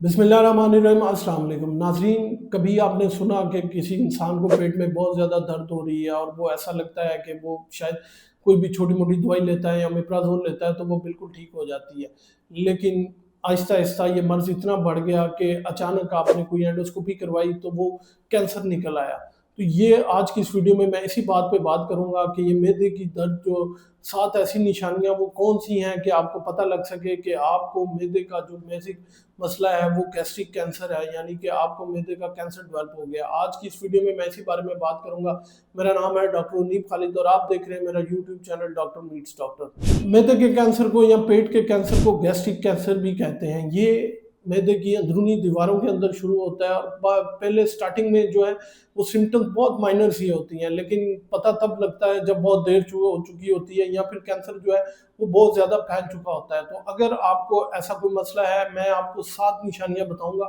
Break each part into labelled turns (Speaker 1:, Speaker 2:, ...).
Speaker 1: बिस्मिल्लाहिर्रहमानिर्रहीम। अस्सलाम वालेकुम नाज़रीन, कभी आपने सुना कि किसी इंसान को पेट में बहुत ज़्यादा दर्द हो रही है और वो ऐसा लगता है कि वो शायद कोई भी छोटी मोटी दवाई लेता है या अमेप्राज़ोल लेता है तो वो बिल्कुल ठीक हो जाती है। लेकिन आहिस्ता आहिस्ता ये मर्ज़ इतना बढ़ गया कि अचानक आपने कोई एंडोस्कोपी करवाई तो वो कैंसर निकल आया। तो ये आज की इस वीडियो में मैं इसी बात पे बात करूँगा कि ये मैदे की दर्द जो 7 ऐसी निशानियाँ वो कौन-सी हैं कि आपको पता लग सके कि आपको मैदे का जो बेसिक मसला है वो गैस्ट्रिक कैंसर है, यानी कि आपको मैदे का कैंसर डेवलप हो गया। आज की इस वीडियो में मैं इसी बारे में बात करूँगा। मेरा नाम है डॉक्टर उन्नीब खालिद और आप देख रहे हैं मेरा YouTube channel doctor meets doctor. मैदे के कैंसर को या पेट के कैंसर को गैस्ट्रिक कैंसर भी कहते हैं। ये मैदे की अंदरूनी दीवारों के अंदर शुरू होता है और पहले स्टार्टिंग में जो है वो सिम्टम्स बहुत माइनर सी होती हैं, लेकिन पता तब लगता है जब बहुत देर हो चुकी होती है या फिर कैंसर जो है वो बहुत ज़्यादा फैल चुका होता है। तो अगर आपको ऐसा कोई मसला है, मैं आपको 7 निशानियाँ बताऊँगा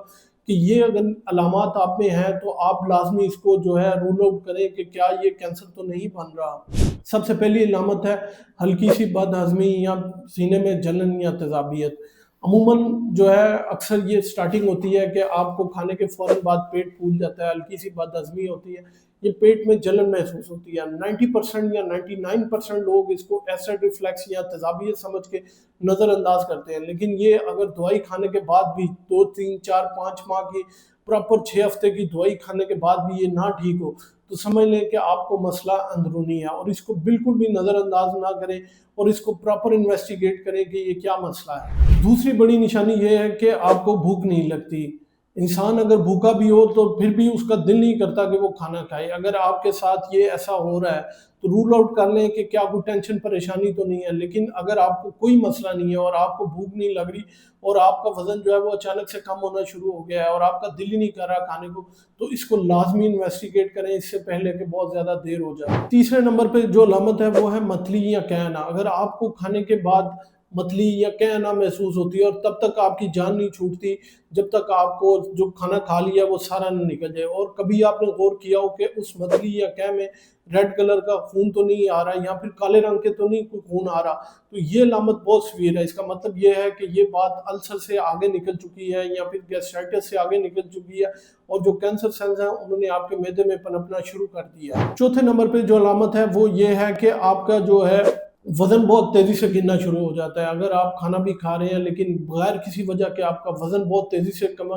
Speaker 1: कि ये अगर अलामात आप में हैं तो आप लाज़मी इसको जो है रूल आउट करें कि क्या ये कैंसर तो नहीं बन रहा। सबसे पहली अलामत है हल्की सी बदहज़मी या सीने में जलन या तेज़ाबियत। अमूमन जो है अक्सर ये स्टार्टिंग होती है कि आपको खाने के फ़ौरन बाद पेट फूल जाता है, हल्की सी बदहज़मी होती है, ये पेट में जलन महसूस होती है। 90% या 99% लोग इसको एसिड रिफ्लक्स या तेज़ाबियत समझ के नज़रअंदाज करते हैं, लेकिन ये अगर दवाई खाने के बाद भी 2, 3, 4, 5 माह की प्रॉपर 6 हफ्ते की दवाई खाने के बाद भी ये ना ठीक हो, तो समझ लें कि आपको मसला अंदरूनी है और इसको बिल्कुल भी नज़रअंदाज ना करें और इसको प्रॉपर इन्वेस्टिगेट करें कि ये क्या मसला है। दूसरी बड़ी निशानी ये है कि आपको भूख नहीं लगती। इंसान अगर भूखा भी हो तो फिर भी उसका दिल नहीं करता कि वो खाना खाए। अगर आपके साथ ये ऐसा हो रहा है तो रूल आउट कर लें कि क्या कोई टेंशन परेशानी तो नहीं है। लेकिन अगर आपको कोई मसला नहीं है और आपको भूख नहीं लग रही और आपका वज़न जो है वो अचानक से कम होना शुरू हो गया है और आपका दिल ही नहीं कर रहा खाने को, तो इसको लाज़मी इन्वेस्टिगेट करें इससे पहले कि बहुत ज़्यादा देर हो जाए। तीसरे नंबर पे जो अलामत है वो है मतली या कह आना। अगर आपको खाने के बाद मतली या कह आना महसूस होती है और तब तक आपकी जान नहीं छूटती जब तक आपको जो खाना खा लिया वो सारा ना निकल जाए। और कभी आपने गौर किया हो कि उस मतली या कह में रेड कलर का खून तो नहीं आ रहा या फिर काले रंग के तो नहीं कोई खून आ रहा, तो ये अलामत बहुत सीवियर है। इसका मतलब ये है कि ये बात अल्सर से आगे निकल चुकी है या फिर गैस्ट्राइटिस से आगे निकल चुकी है और जो कैंसर सेल्स हैं उन्होंने आपके मैदे में पनपना शुरू कर दिया है। चौथे नंबर पे जो अलामत है वो ये है कि आपका जो है वज़न बहुत तेज़ी से गिरना शुरू हो जाता है। अगर आप खाना भी खा रहे हैं लेकिन बगैर किसी वजह के आपका वज़न बहुत तेज़ी से कम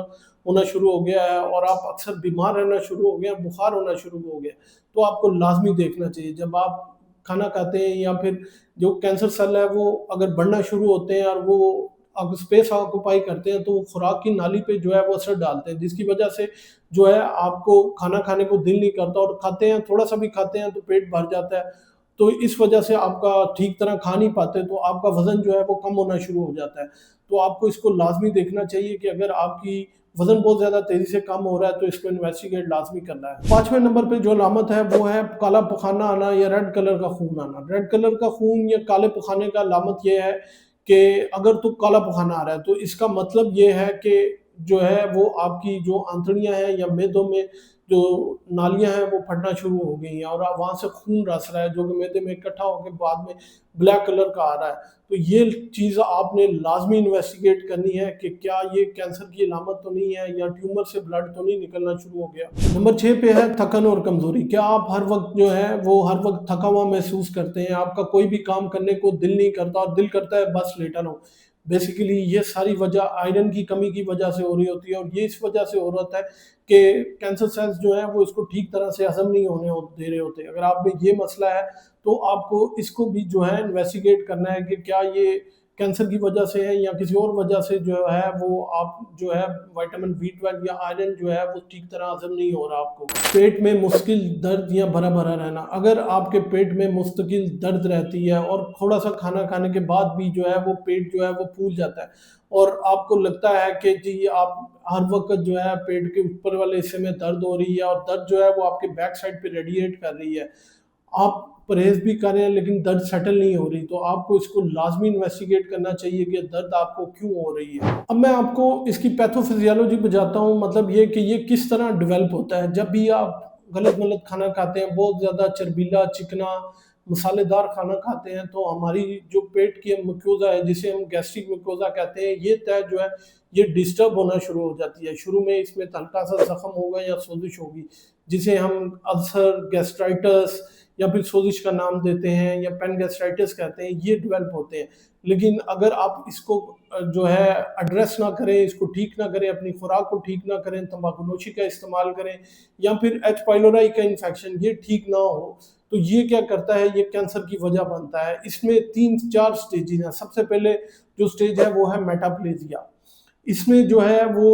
Speaker 1: होना शुरू हो गया है और आप अक्सर बीमार रहना शुरू हो गए हैं, बुखार होना शुरू हो गया, तो आपको लाज़मी देखना चाहिए। जब आप खाना खाते हैं या फिर जो कैंसर सेल है वो अगर बढ़ना शुरू होते हैं और वो अगर स्पेस ऑक्यूपाई करते हैं तो वो खुराक की नाली पे जो है वो असर डालते हैं, जिसकी वजह से जो है आपको खाना खाने को दिल नहीं करता और खाते हैं, थोड़ा सा भी खाते हैं तो पेट भर जाता है। तो इस वजह से आपका ठीक तरह खा नहीं पाते तो आपका वज़न जो है वो कम होना शुरू हो जाता है। तो आपको इसको लाज़मी देखना चाहिए कि अगर आपकी वज़न बहुत ज़्यादा तेज़ी से कम हो रहा है तो इसको इन्वेस्टिगेट लाज़मी करना है। 5वें नंबर पे जो अलामत है वो है काला पखाना आना या रेड कलर का खून आना। रेड कलर का खून या काले पखाने का अलामत ये है कि अगर तो काला पखाना आ रहा है तो इसका मतलब ये है कि जो है वो आपकी जो आंतड़ियाँ हैं या मैदों में जो नालियाँ हैं वो फटना शुरू हो गई हैं और वहाँ से खून रस रहा है जो कि मैदे में इकट्ठा होकर बाद में ब्लैक कलर का आ रहा है। तो ये चीज़ आपने लाज़मी इन्वेस्टिगेट करनी है कि क्या ये कैंसर की अलामत तो नहीं है या ट्यूमर से ब्लड तो नहीं निकलना शुरू हो गया। नंबर 6 पे है थकन और कमज़ोरी। क्या आप हर वक़्त जो है वो हर वक़्त थका हुआ महसूस करते हैं? आपका कोई भी काम करने को दिल नहीं करता और दिल करता है बस लेटा रहूँ। बेसिकली ये सारी वजह आयरन की कमी की वजह से हो रही होती है और ये इस वजह से हो रहा है कि कैंसर सेल्स जो है वो इसको ठीक तरह से हज़म नहीं होने दे रहे होते। अगर आप में ये मसला है तो आपको इसको भी जो है इन्वेस्टिगेट करना है कि क्या ये कैंसर की वजह से है या किसी और वजह से जो है वो आप जो है विटामिन B12 या आयरन जो है वो ठीक तरह हज़म नहीं हो रहा आपको। पेट में मुश्किल दर्द या भरा-भरा रहना। अगर आपके पेट में मुस्तकिल दर्द रहती है और थोड़ा-सा खाना खाने के बाद भी जो है वो पेट जो है वो फूल जाता है और आपको लगता है कि जी आप हर वक़्त जो है पेट के ऊपर वाले हिस्से में दर्द हो रही है और दर्द जो है वो आपके बैक साइड पे रेडिएट कर रही है। आप परहेज़ भी कर रहे हैं लेकिन दर्द सेटल नहीं हो रही, तो आपको इसको लाज़मी इन्वेस्टिगेट करना चाहिए कि दर्द आपको क्यों हो रही है। अब मैं आपको इसकी पैथोफिज़ियोलॉजी बताता हूँ, मतलब ये कि ये किस तरह डेवलप होता है। जब भी आप गलत-मलत खाना खाते हैं, बहुत ज़्यादा चर्बीला, चिकना मसालेदार खाना खाते हैं तो हमारी जो पेट की म्यूकोजा है, जिसे हम गैस्ट्रिक म्यूकोजा कहते हैं, ये तह जो है ये डिस्टर्ब होना शुरू हो जाती है। शुरू में इसमें हल्का सा जख्म होगा या सोजिश होगी, जिसे हम अल्सर, गैस्ट्राइटिस या फिर सोजिश का नाम देते हैं या पेन गैस्ट्राइटिस कहते हैं, ये डेवलप होते हैं। लेकिन अगर आप इसको जो है एड्रेस ना करें, इसको ठीक ना करें, अपनी खुराक को ठीक ना करें, तंबाकूनोशी का इस्तेमाल करें या फिर एच पाइलोराई का इन्फेक्शन ये ठीक ना हो, तो ये क्या करता है, ये कैंसर की वजह बनता है। इसमें 3-4 स्टेजेस हैं। सबसे पहले जो स्टेज है वो है मेटाप्लेजिया। इसमें जो है वो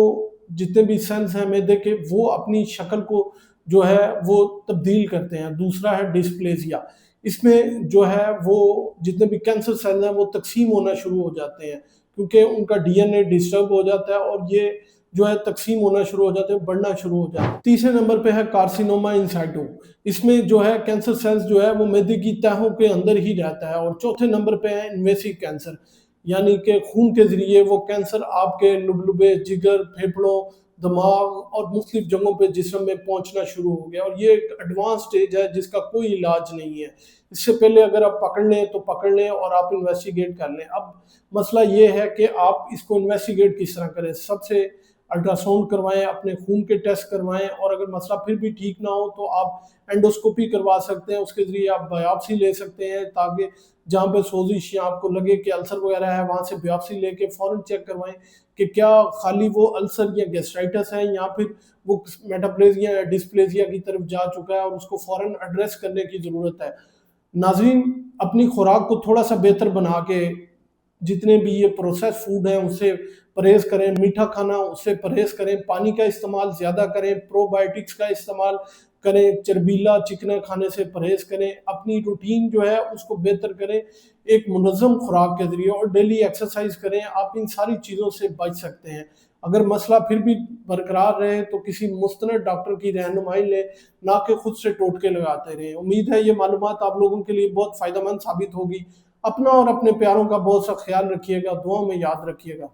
Speaker 1: जितने भी सेल्स हैं मैदे के, वो अपनी शक्ल को जो है वो तब्दील करते हैं। दूसरा है डिस्प्लेजिया। इसमें जो है वो जितने भी कैंसर सेल हैं वो तकसीम होना शुरू हो जाते हैं, क्योंकि उनका डीएनए डिस्टर्ब हो जाता है और ये जो है तकसीम होना शुरू हो जाते हैं, बढ़ना शुरू हो जाते हैं। तीसरे नंबर पे है कार्सिनोमा इन साइटो। इसमें जो है कैंसर सेल्स जो है वो मैदे की तहों के अंदर ही रहता है। और चौथे नंबर पे है इन्वेसिव कैंसर, यानी कि खून के जरिए वो कैंसर आपके लुबलुबे, जिगर, फेफड़ों, दिमाग और मुख्तलिफ जगहों पे जिस्म में पहुंचना शुरू हो गया। और ये एक एडवांस स्टेज है जिसका कोई इलाज नहीं है। इससे पहले अगर आप पकड़ लें तो पकड़ लें और आप इन्वेस्टिगेट कर लें। अब मसला ये है कि आप इसको इन्वेस्टिगेट किस तरह करें। सबसे अल्ट्रासाउंड करवाएं, अपने खून के टेस्ट करवाएं, और अगर मसला फिर भी ठीक ना हो तो आप एंडोस्कोपी करवा सकते हैं। उसके जरिए आप बायोप्सी ले सकते हैं, ताकि जहाँ पे सोजिश या आपको लगे कि अल्सर वगैरह है, वहाँ से बायोप्सी लेके फ़ौरन चेक करवाएं कि क्या खाली वो अल्सर या गैस्ट्राइटिस है या फिर वो मेटाप्लेजिया या डिस्प्लेजिया की तरफ जा चुका है, और उसको फ़ौरन एड्रेस करने की ज़रूरत है। नाज़रीन, अपनी खुराक को थोड़ा सा बेहतर बना के जितने भी ये प्रोसेस फूड हैं उससे परहेज़ करें, मीठा खाना उससे परहेज़ करें, पानी का इस्तेमाल ज़्यादा करें, प्रोबायोटिक्स का इस्तेमाल करें, चर्बीला चिकना खाने से परहेज़ करें, अपनी रूटीन जो है उसको बेहतर करें एक मुनज़्ज़म खुराक के ज़रिए, और डेली एक्सरसाइज करें। आप इन सारी चीज़ों से बच सकते हैं। अगर मसला फिर भी बरकरार रहे तो किसी मुस्तनद डॉक्टर की रहनुमाई लें, ना कि खुद से टोटके लगाते रहें। उम्मीद है ये मालूमात आप लोगों के लिए बहुत फ़ायदेमंद साबित होगी। अपना और अपने प्यारों का बहुत सा ख्याल रखिएगा, दुआ में याद रखिएगा।